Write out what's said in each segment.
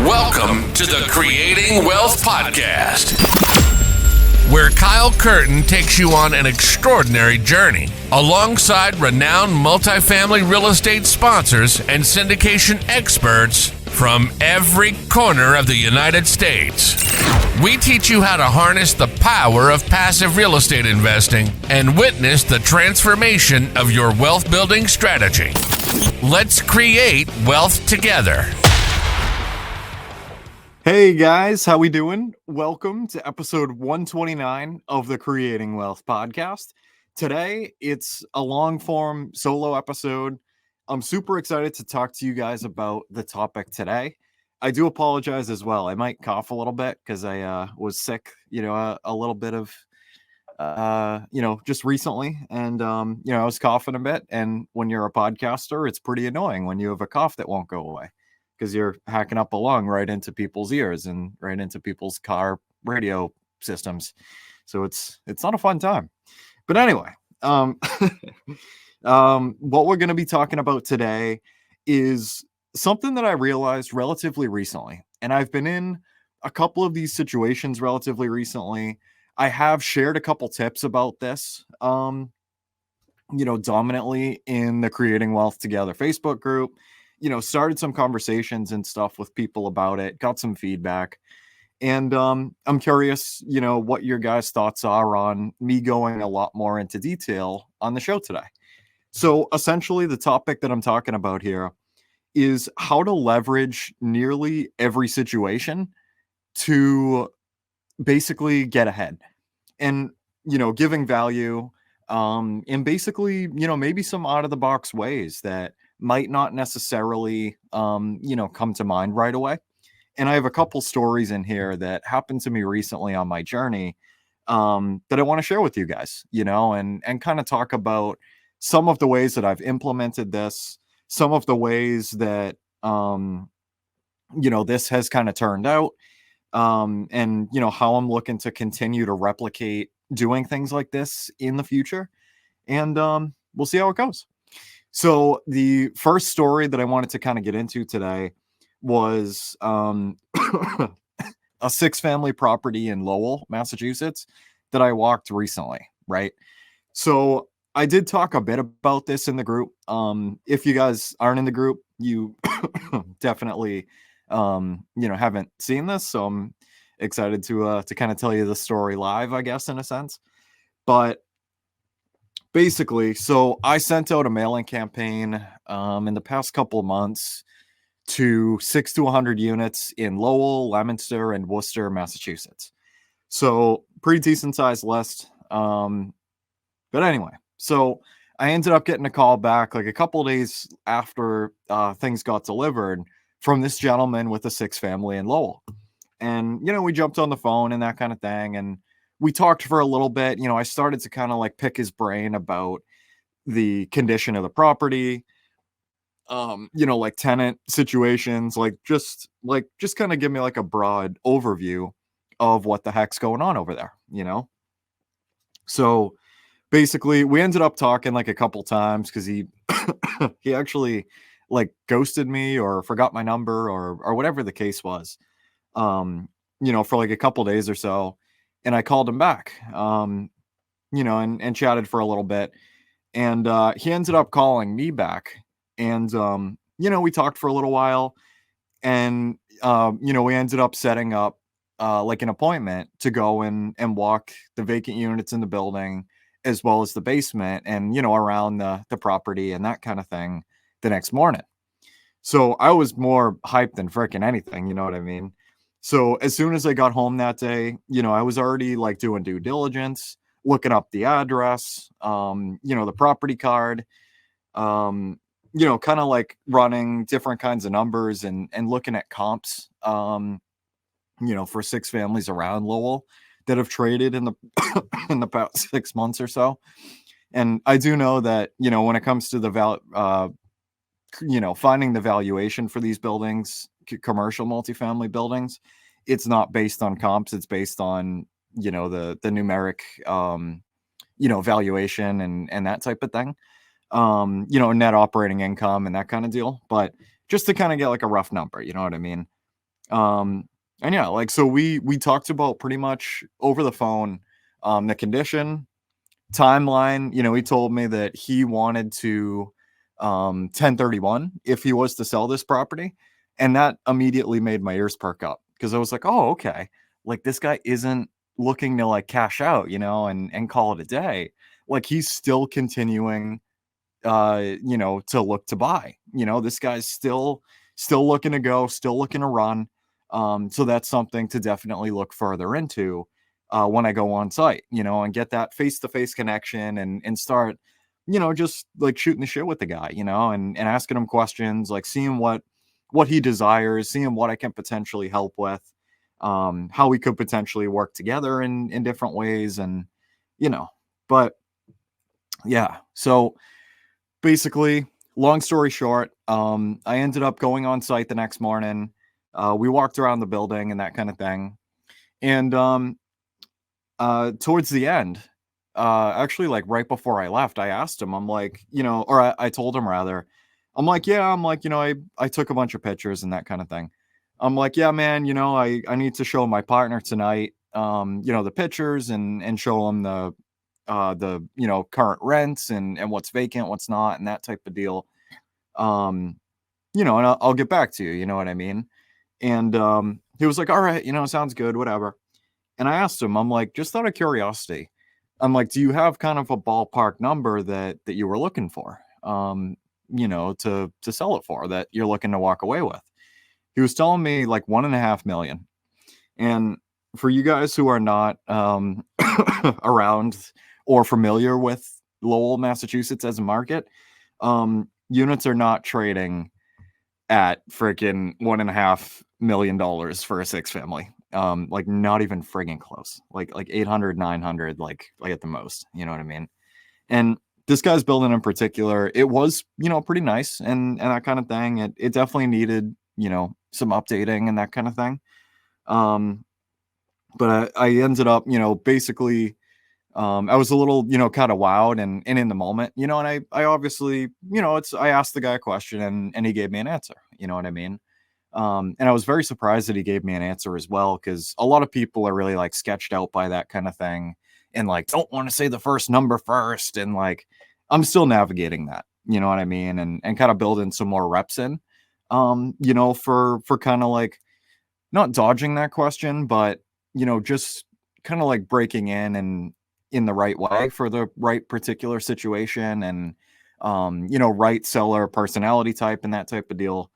Welcome to the Creating Wealth Podcast, where Kyle Curtin takes you on an extraordinary journey alongside renowned multifamily real estate sponsors and syndication experts from every corner of the United States. We teach you how to harness the power of passive real estate investing and witness the transformation of your wealth building strategy. Let's create wealth together. Hey guys, how we doing? Welcome to episode 129 of the Creating Wealth Podcast. Today, it's a long-form solo episode. I'm super excited to talk to you guys about the topic today. I do apologize as well. I might cough a little bit because I was sick, a little bit of, just recently. And, I was coughing a bit. And when you're a podcaster, it's pretty annoying when you have a cough that won't go away, because you're hacking up a lung right into people's ears and right into people's car radio systems. So it's not a fun time. But anyway, what we're going to be talking about today is something that I realized relatively recently. And I've been in a couple of these situations relatively recently. I have shared a couple tips about this, dominantly in the Creating Wealth Together Facebook group. Started some conversations and stuff with people about it, got some feedback. And I'm curious, what your guys' thoughts are on me going a lot more into detail on the show today. So essentially, the topic that I'm talking about here is how to leverage nearly every situation to basically get ahead and, giving value and basically, maybe some out of the box ways that might not necessarily, come to mind right away. And I have a couple stories in here that happened to me recently on my journey that I want to share with you guys, and kind of talk about some of the ways that I've implemented this, some of the ways that, this has kind of turned out, and, how I'm looking to continue to replicate doing things like this in the future. And we'll see how it goes. So the first story that I wanted to kind of get into today was a 6-family property in Lowell, Massachusetts that I walked recently, right? So I did talk a bit about this in the group. If you guys aren't in the group, you definitely, haven't seen this. So I'm excited to kind of tell you the story live, I guess, in a sense. But basically, so I sent out a mailing campaign in the past couple of months to 6 to 100 units in Lowell, Leominster, and Worcester, Massachusetts. So pretty decent sized list. But anyway, so I ended up getting a call back like a couple of days after things got delivered from this gentleman with a 6-family in Lowell. And, we jumped on the phone and that kind of thing. And we talked for a little bit. I started to kind of like pick his brain about the condition of the property, like tenant situations, just kind of give me like a broad overview of what the heck's going on over there, So basically we ended up talking like a couple times because he actually like ghosted me or forgot my number or whatever the case was, for like a couple days or so. And I called him back, and chatted for a little bit. And he ended up calling me back. And, we talked for a little while. And, we ended up setting up like an appointment to go and walk the vacant units in the building, as well as the basement and, around the property and that kind of thing the next morning. So I was more hyped than freaking anything, you know what I mean? So as soon as I got home that day, I was already like doing due diligence, looking up the address, the property card, kind of like running different kinds of numbers and looking at comps, for 6 families around Lowell that have traded in the in the past 6 months or so. And I do know that, when it comes to the finding the valuation for these buildings, commercial multifamily buildings, it's not based on comps. It's based on, the numeric, valuation and that type of thing. Net operating income and that kind of deal. But just to kind of get like a rough number, you know what I mean? And yeah, like, so we talked about pretty much over the phone, the condition, timeline. He told me that he wanted to 1031 if he was to sell this property. And that immediately made my ears perk up because I was like, oh, okay. Like, this guy isn't looking to like cash out, and call it a day. Like, he's still continuing to look to buy. This guy's still looking to go, still looking to run. So that's something to definitely look further into when I go on site, and get that face-to-face connection and start, just like shooting the shit with the guy, and asking him questions, like seeing what he desires, seeing what I can potentially help with, how we could potentially work together in different ways. And, but yeah, so basically, long story short, I ended up going on site the next morning. We walked around the building and that kind of thing. And towards the end, actually, like right before I left, I asked him, I'm like, or I told him rather, I'm like, yeah, I'm like, I took a bunch of pictures and that kind of thing. I'm like, yeah, man, I need to show my partner tonight, the pictures and show him the current rents and what's vacant, what's not, and that type of deal. And I'll get back to you, you know what I mean? And he was like, all right, sounds good, whatever. And I asked him, I'm like, just out of curiosity, I'm like, do you have kind of a ballpark number that you were looking for, to sell it for, that you're looking to walk away with? He was telling me like 1.5 million. And for you guys who are not around or familiar with Lowell, Massachusetts as a market, units are not trading at freaking $1.5 million for a 6-family. Like not even friggin' close. Like 800, 900, like at the most. You know what I mean? And this guy's building in particular, it was, pretty nice and that kind of thing. It definitely needed, some updating and that kind of thing. But I ended up, basically, I was a little, kind of wowed and in the moment, and I obviously, I asked the guy a question and he gave me an answer, you know what I mean? And I was very surprised that he gave me an answer as well, because a lot of people are really like sketched out by that kind of thing and like don't want to say the first number first. And like, I'm still navigating that, you know what I mean? And kind of building some more reps in, for kind of like not dodging that question, but, just kind of like breaking in the right way for the right particular situation and, right seller personality type and that type of deal.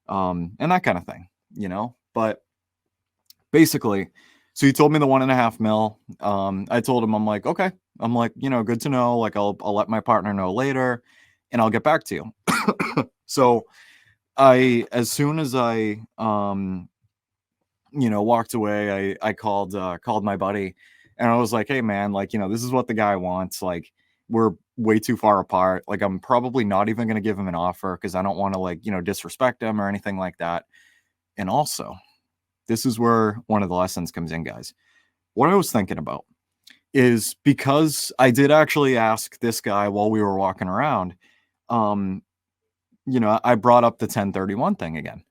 And that kind of thing, but basically, so he told me the 1.5 mil. I told him, I'm like, okay, I'm like, good to know. Like, I'll let my partner know later and I'll get back to you. So as soon as I, walked away, I called my buddy and I was like, hey man, like, this is what the guy wants. Like, we're way too far apart. Like, I'm probably not even going to give him an offer because I don't want to like, disrespect him or anything like that. And also, this is where one of the lessons comes in, guys. What I was thinking about is, because I did actually ask this guy while we were walking around, I brought up the 1031 thing again.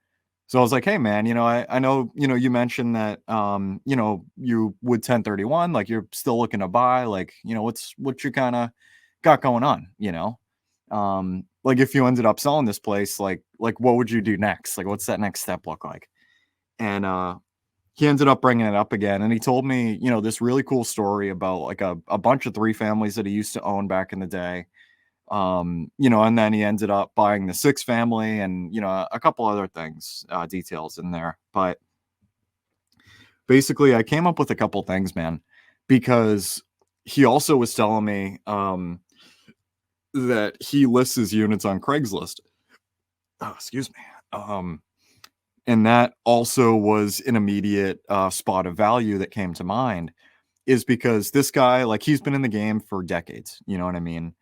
So I was like, hey man, I know, you mentioned that, you would 1031, like you're still looking to buy, like, what you kind of got going on, like if you ended up selling this place, like what would you do next? Like, what's that next step look like? And, he ended up bringing it up again. And he told me, this really cool story about like a bunch of 3 families that he used to own back in the day. And then he ended up buying the 6-family and, a couple other things, details in there. But basically I came up with a couple things, man, because he also was telling me, that he lists his units on Craigslist. Oh, excuse me. And that also was an immediate, spot of value that came to mind, is because this guy, like, he's been in the game for decades. You know what I mean?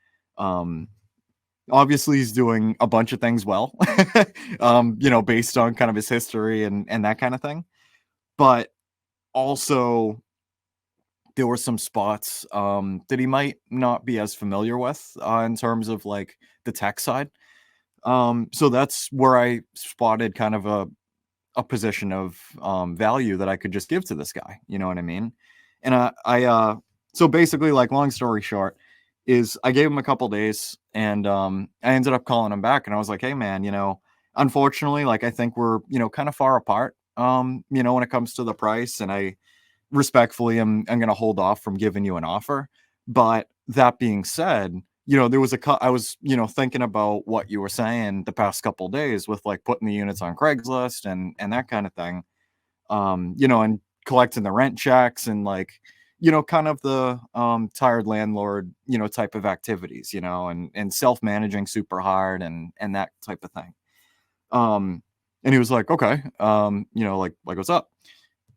Obviously he's doing a bunch of things well, based on kind of his history and that kind of thing. But also there were some spots, that he might not be as familiar with, in terms of like the tech side. So that's where I spotted kind of a position of value that I could just give to this guy. You know what I mean? And so basically, like, long story short, is I gave him a couple days, and I ended up calling him back, and I was like, hey man, unfortunately, like, I think we're, kind of far apart, when it comes to the price, and I respectfully I'm going to hold off from giving you an offer. But that being said, there was I was, thinking about what you were saying the past couple days with, like, putting the units on Craigslist and that kind of thing, and collecting the rent checks, and, like, kind of the tired landlord, type of activities, and self-managing super hard, and that type of thing. And he was like, okay, like what's up?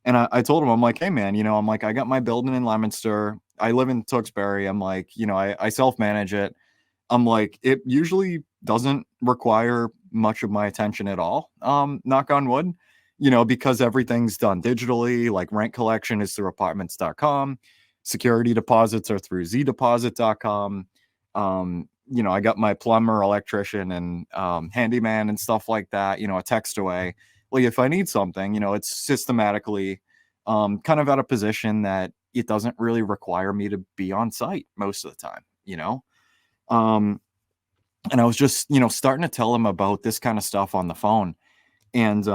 And I told him, I'm like, hey man, I'm like, I got my building in Leominster. I live in Tewksbury. I'm like, I self-manage it. I'm like, it usually doesn't require much of my attention at all. Knock on wood, because everything's done digitally. Like, rent collection is through apartments.com. Security deposits are through zdeposit.com. I got my plumber, electrician, and handyman and stuff like that, a text away. Like, if I need something, it's systematically kind of at a position that it doesn't really require me to be on site most of the time, and I was just, starting to tell him about this kind of stuff on the phone. And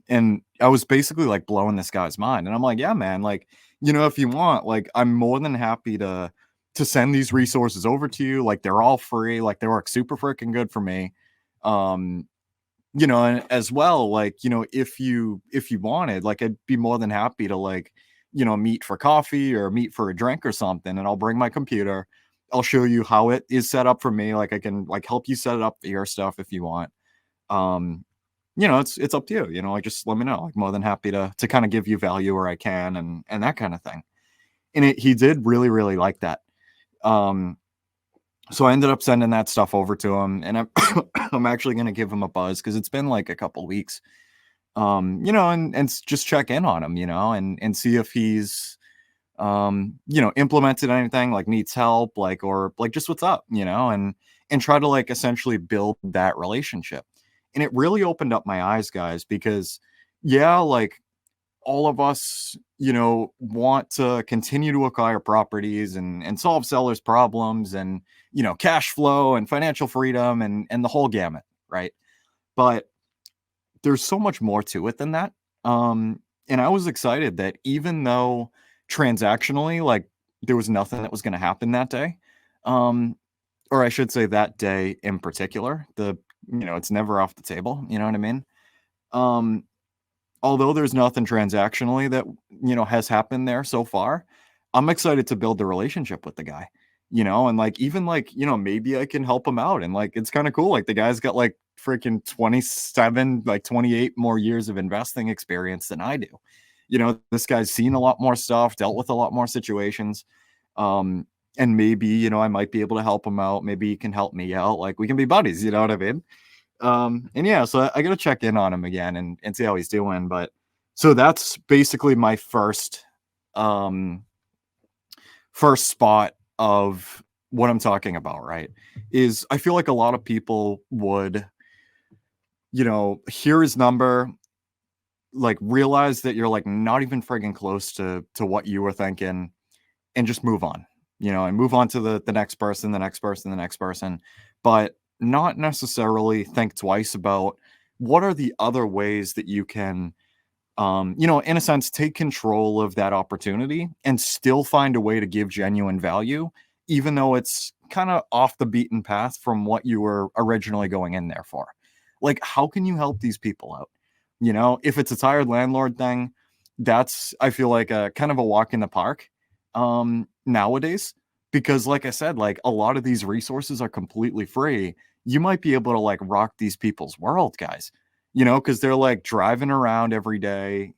and I was basically, like, blowing this guy's mind. And I'm like, yeah, man, like, if you want, like, I'm more than happy to send these resources over to you. Like, they're all free. Like, they work super freaking good for me. And as well, like, if you wanted, like, I'd be more than happy to, like, meet for coffee or meet for a drink or something. And I'll bring my computer. I'll show you how it is set up for me. Like, I can, like, help you set it up for your stuff if you want. It's up to you, like, just let me know. Like, more than happy to kind of give you value where I can, and that kind of thing. And he did really, really like that. So I ended up sending that stuff over to him, and I'm actually going to give him a buzz, because it's been like a couple weeks, and just check in on him, and see if he's, implemented anything, like, needs help, like, or like, just what's up, and try to, like, essentially build that relationship. And it really opened up my eyes, guys, because yeah, like, all of us, want to continue to acquire properties and solve sellers' problems, and, cash flow and financial freedom, and the whole gamut, right? But there's so much more to it than that. And I was excited that, even though transactionally, like, there was nothing that was going to happen that day, or I should say that day in particular, it's never off the table. You know what I mean? Although there's nothing transactionally that, has happened there so far, I'm excited to build the relationship with the guy, and, like, even, like, maybe I can help him out. And, like, it's kind of cool. Like, the guy's got, like, freaking 27, like 28 more years of investing experience than I do. This guy's seen a lot more stuff, dealt with a lot more situations. And maybe, I might be able to help him out. Maybe he can help me out. Like, we can be buddies, you know what I mean? And yeah, so I got to check in on him again, and see how he's doing. But so that's basically my first spot of what I'm talking about, right? Is I feel like a lot of people would, hear his number, like, realize that you're, like, not even friggin' close to what you were thinking, and just move on, and move on to the next person, the next person, the next person. But not necessarily think twice about what are the other ways that you can, in a sense, take control of that opportunity and still find a way to give genuine value, even though it's kind of off the beaten path from what you were originally going in there for. Like, how can you help these people out? If it's a tired landlord thing, that's, I feel like, a kind of a walk in the park nowadays, because, like I said, like, a lot of these resources are completely free. You might be able to, like, rock these people's world, guys, because they're, like, driving around every day,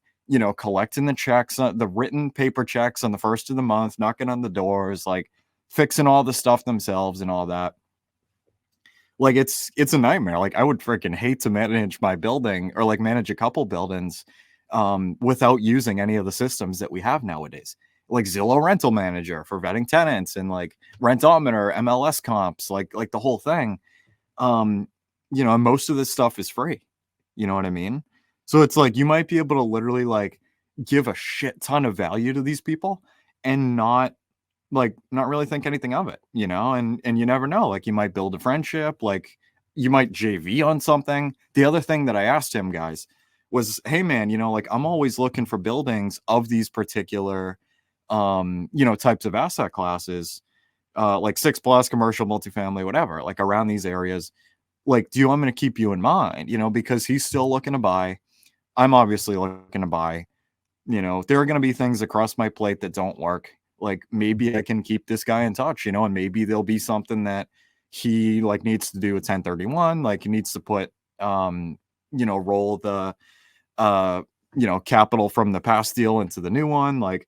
collecting the checks, the written paper checks on the first of the month, knocking on the doors, like, fixing all the stuff themselves and all that. Like, it's a nightmare. Like, I would freaking hate to manage my building, or, like, manage a couple buildings without using any of the systems that we have nowadays, like Zillow Rental Manager for vetting tenants, and, like, Rentometer, MLS comps, like the whole thing. And most of this stuff is free, You know what I mean? So it's like you might be able to literally like give a shit ton of value to these people and not really think anything of it, you know? And you never know. Like you might build a friendship, like you might JV on something. The other thing that I asked him, guys, was, hey man, you know, like I'm always looking for buildings of these particular types of asset classes, like 6+ commercial, multifamily, whatever, like around these areas. Like, do you want me to keep you in mind? You know, because he's still looking to buy. I'm obviously looking to buy. You know, there are going to be things across my plate that don't work. Like maybe I can keep this guy in touch, you know, and maybe there'll be something that he like needs to do a 1031, like he needs to put roll the capital from the past deal into the new one. Like,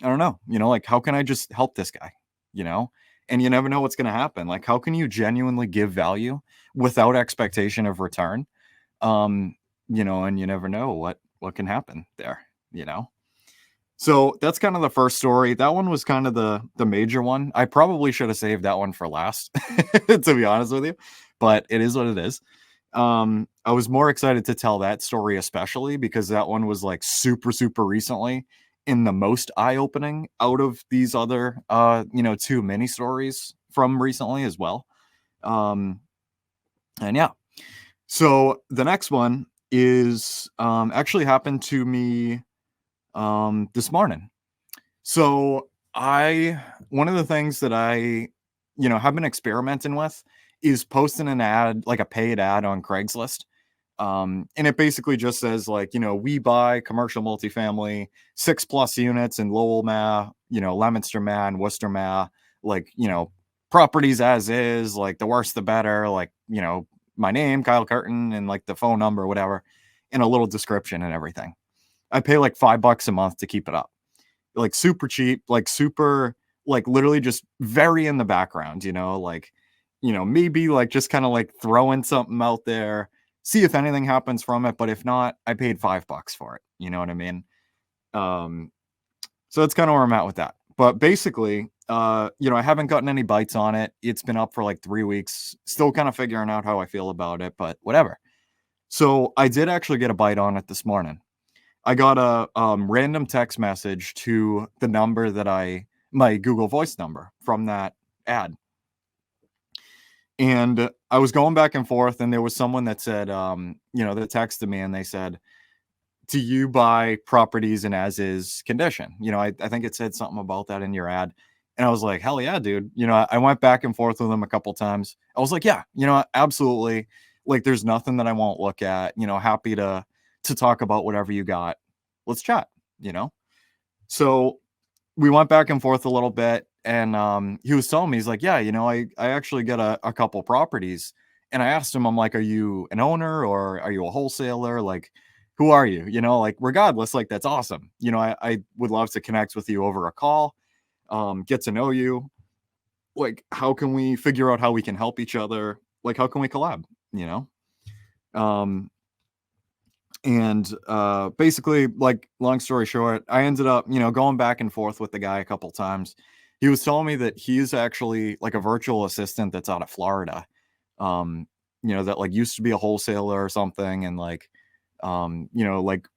I don't know, you know, like how can I just help this guy, you know? And you never know what's going to happen. Like, how can you genuinely give value without expectation of return? And you never know what can happen there, you know? So that's kind of the first story. That one was kind of the major one. I probably should have saved that one for last, to be honest with you, but it is what it is. I was more excited to tell that story, especially because that one was like super, super recently in the most eye-opening out of these other, 2 mini stories from recently as well. And yeah, so the next one is actually happened to me this morning. So one of the things that I, have been experimenting with is posting an ad, like a paid ad on Craigslist. And it basically just says like, we buy commercial multifamily, 6+ units in Lowell, Ma, Leominster, Ma, and Worcester, Ma, like, properties as is, like the worse, the better, like, my name, Kyle Curtin, and like the phone number, whatever, and a little description and everything. I pay like $5 a month to keep it up. Like super cheap, like super, like literally just very in the background, maybe like just kind of like throwing something out there, see if anything happens from it. But if not, I paid $5 for it. You know what I mean? So that's kind of where I'm at with that. But basically, I haven't gotten any bites on it. It's been up for like 3 weeks, still kind of figuring out how I feel about it, but whatever. So I did actually get a bite on it this morning. I got a random text message to the number my Google Voice number from that ad. And I was going back and forth, and there was someone that said, that texted me and they said, do you buy properties in as is condition? I think it said something about that in your ad. And I was like, hell yeah, dude. I went back and forth with them a couple times. I was like, yeah, absolutely. Like, there's nothing that I won't look at, happy to talk about whatever you got. Let's chat, So we went back and forth a little bit, and he was telling me, he's like, yeah, I actually get a couple properties. And I asked him, I'm like, are you an owner or are you a wholesaler? Like, who are you? Like, regardless, like, that's awesome. I would love to connect with you over a call, get to know you. Like, how can we figure out how we can help each other? Like, how can we collab, And basically, like, long story short, I ended up, going back and forth with the guy a couple times. He was telling me that he's actually like a virtual assistant that's out of Florida, that like used to be a wholesaler or something. And like, like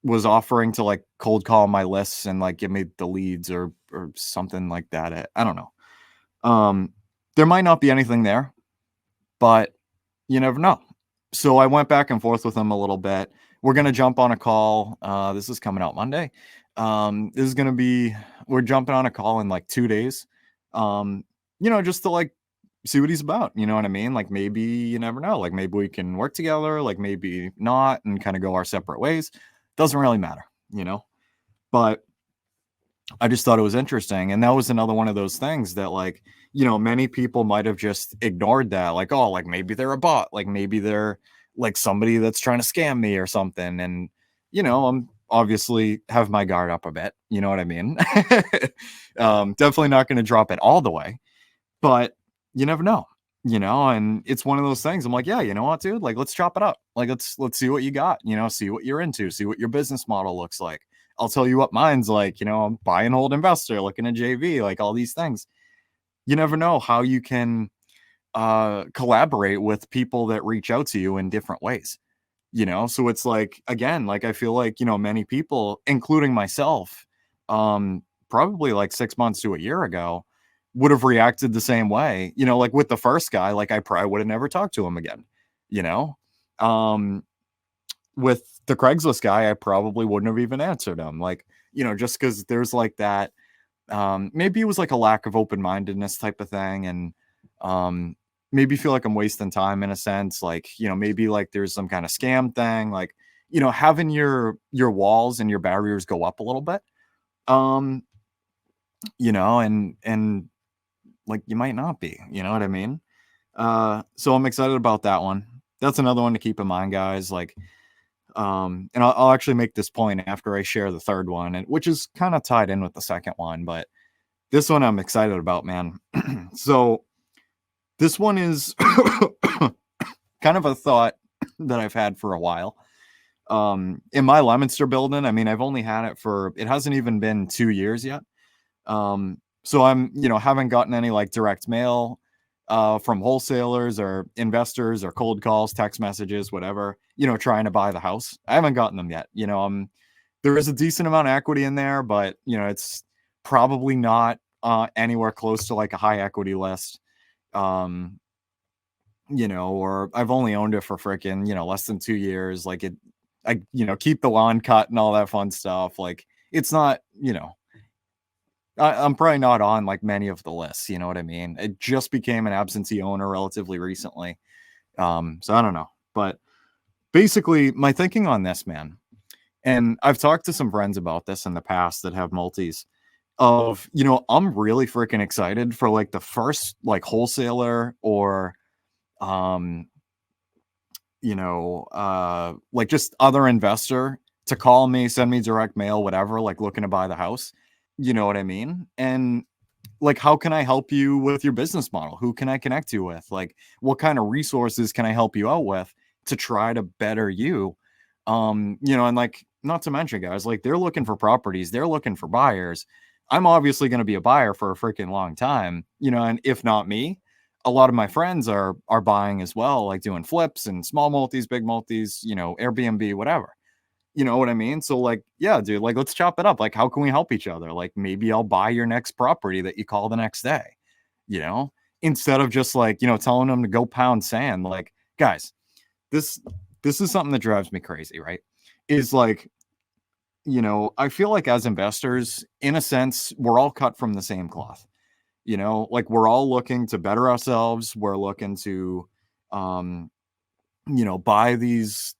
was offering to like cold call my lists and like give me the leads or something like that. I don't know. There might not be anything there, but you never know. So I went back and forth with him a little bit. We're going to jump on a call. This is coming out Monday. We're jumping on a call in like 2 days, just to like see what he's about. You know what I mean? Like, maybe you never know. Like, maybe we can work together, like maybe not, and kind of go our separate ways. Doesn't really matter, but I just thought it was interesting. And that was another one of those things that, like, many people might have just ignored that. Like, oh, like maybe they're a bot. Like maybe they're like somebody that's trying to scam me or something. And, I'm obviously have my guard up a bit. You know what I mean? Definitely not going to drop it all the way, but you never know, and it's one of those things. I'm like, yeah, you know what, dude? Like, let's chop it up. Like, let's see what you got, see what you're into, see what your business model looks like. I'll tell you what mine's like, I'm buy and hold investor, looking at JV, like all these things. You never know how you can, collaborate with people that reach out to you in different ways, so it's like, again, like, I feel like, many people, including myself, probably like 6 months to a year ago, would have reacted the same way, like with the first guy, like I probably would have never talked to him again, you know um with the Craigslist guy, I probably wouldn't have even answered him, like, just because there's like that, maybe it was like a lack of open-mindedness type of thing, and maybe feel like I'm wasting time in a sense, like, maybe like there's some kind of scam thing, like, having your walls and your barriers go up a little bit, um and like, you might not be, you know what I mean? So I'm excited about that one. That's another one to keep in mind, guys, like, and I'll actually make this point after I share the third one, and which is kind of tied in with the second one, but this one I'm excited about, man. So this one is kind of a thought that I've had for a while. In my Leominster building, I mean, I've only had it hasn't even been 2 years yet. So I'm, haven't gotten any like direct mail from wholesalers or investors or cold calls, text messages, whatever, trying to buy the house. I haven't gotten them yet. There is a decent amount of equity in there, but it's probably not anywhere close to like a high equity list. Or I've only owned it for freaking, less than 2 years. Like I keep the lawn cut and all that fun stuff. Like, it's not, I'm probably not on like many of the lists. You know what I mean? It just became an absentee owner relatively recently. So I don't know, but basically my thinking on this, man, and I've talked to some friends about this in the past that have multis of, I'm really freaking excited for like the first like wholesaler or, like just other investor to call me, send me direct mail, whatever, like looking to buy the house. You know what I mean? And like, how can I help you with your business model? Who can I connect you with? Like, what kind of resources can I help you out with to try to better you? And like, not to mention, guys, like, they're looking for properties, they're looking for buyers. I'm obviously going to be a buyer for a freaking long time, and if not me, a lot of my friends are buying as well, like doing flips and small multis, big multis, Airbnb, whatever. You know what I mean? So like, yeah, dude, like, let's chop it up. Like, how can we help each other? Like, maybe I'll buy your next property that you call the next day, instead of just like, telling them to go pound sand. Like, guys, this is something that drives me crazy, right? Is like, I feel like as investors, in a sense, we're all cut from the same cloth. Like, we're all looking to better ourselves. We're looking to, buy these,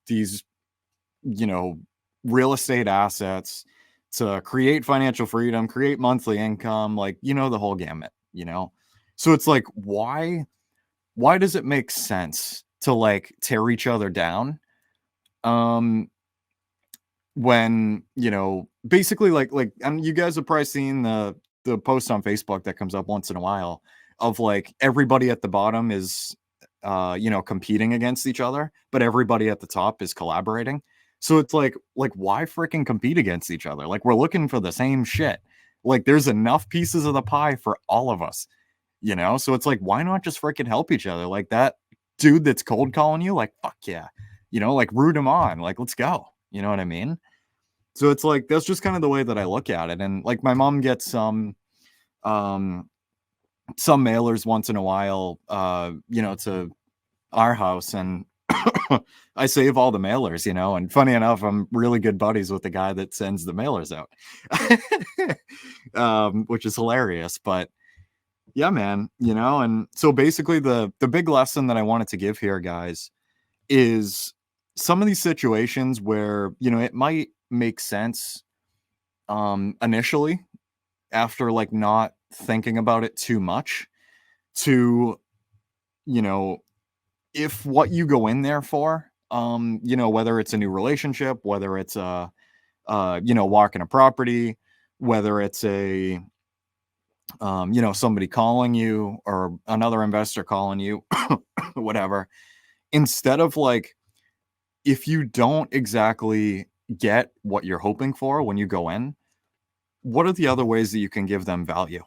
real estate assets to create financial freedom, create monthly income, like, the whole gamut, So it's like, why does it make sense to like tear each other down? When, basically like, and you guys have probably seen the post on Facebook that comes up once in a while of like, everybody at the bottom is, competing against each other, but everybody at the top is collaborating. So it's like why freaking compete against each other? Like, we're looking for the same shit. Like, there's enough pieces of the pie for all of us, So it's like, why not just freaking help each other? Like, that dude that's cold calling you, like, fuck yeah, like, root him on, like, let's go. You know what I mean? So it's like, that's just kind of the way that I look at it. And like, my mom gets some mailers once in a while, to our house, and I save all the mailers, and funny enough, I'm really good buddies with the guy that sends the mailers out, which is hilarious. But yeah, man, and so basically the big lesson that I wanted to give here, guys, is some of these situations where, it might make sense initially, after like not thinking about it too much, to, if what you go in there for, whether it's a new relationship, whether it's walking a property, whether it's a, somebody calling you or another investor calling you, whatever, instead of like, if you don't exactly get what you're hoping for when you go in, what are the other ways that you can give them value?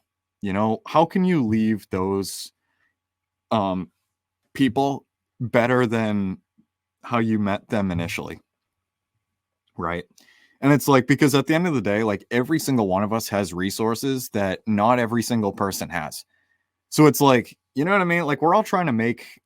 How can you leave those people better than how you met them initially. Right. And it's like, because at the end of the day, like every single one of us has resources that not every single person has. So it's like, you know what I mean? Like we're all trying to make,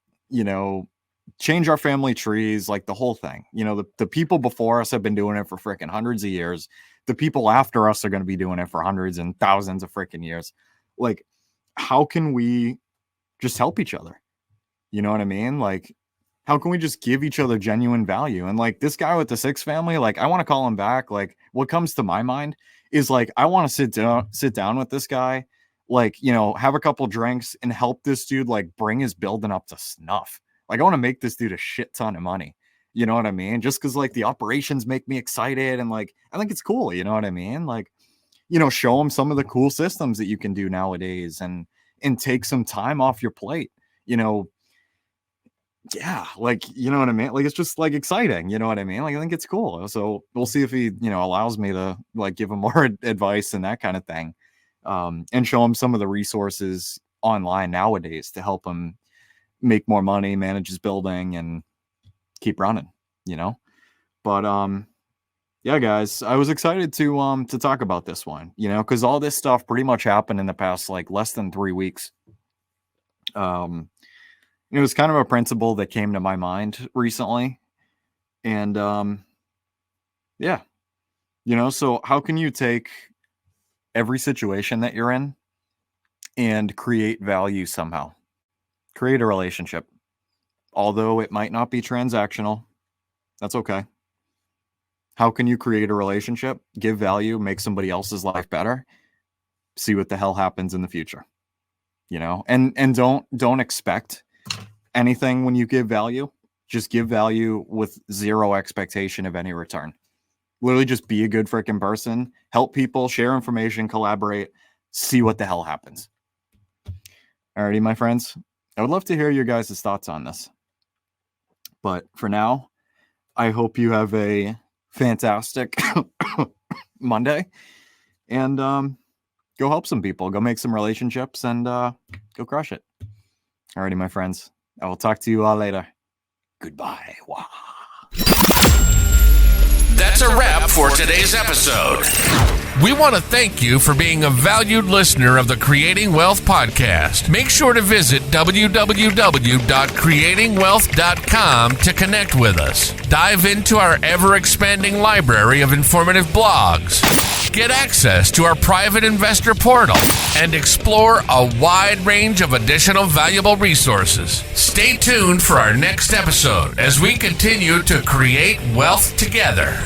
change our family trees, like the whole thing. The people before us have been doing it for freaking hundreds of years. The people after us are going to be doing it for hundreds and thousands of freaking years. Like, how can we just help each other? You know what I mean? Like, how can we just give each other genuine value? And like this guy with the 6 family, like I want to call him back. Like what comes to my mind is like, I want to sit down with this guy, like, have a couple drinks and help this dude, like bring his building up to snuff. Like I want to make this dude a shit ton of money. You know what I mean? Just cause like the operations make me excited. And like, I think it's cool. You know what I mean? Like, show him some of the cool systems that you can do nowadays and take some time off your plate, yeah, like, you know what I mean? Like, it's just like exciting. You know what I mean? Like, I think it's cool. So we'll see if he, allows me to like give him more advice and that kind of thing. And show him some of the resources online nowadays to help him make more money, manage his building and keep running, but, yeah, guys, I was excited to talk about this one, cause all this stuff pretty much happened in the past, like less than 3 weeks. It was kind of a principle that came to my mind recently. And, yeah, so how can you take every situation that you're in and create value somehow? Create a relationship. Although it might not be transactional, that's okay. How can you create a relationship, give value, make somebody else's life better? See what the hell happens in the future, and don't expect anything when you give value. Just give value with zero expectation of any return. Literally just be a good freaking person, help people, share information, collaborate, see what the hell happens. Alrighty, my friends, I would love to hear your guys' thoughts on this. But for now, I hope you have a fantastic Monday and go help some people, go make some relationships and go crush it. Alrighty, my friends, I will talk to you all later. Goodbye. Wow. That's a wrap for today's episode. We want to thank you for being a valued listener of the Creating Wealth Podcast. Make sure to visit www.creatingwealth.com to connect with us. Dive into our ever-expanding library of informative blogs. Get access to our private investor portal and explore a wide range of additional valuable resources. Stay tuned for our next episode as we continue to create wealth together.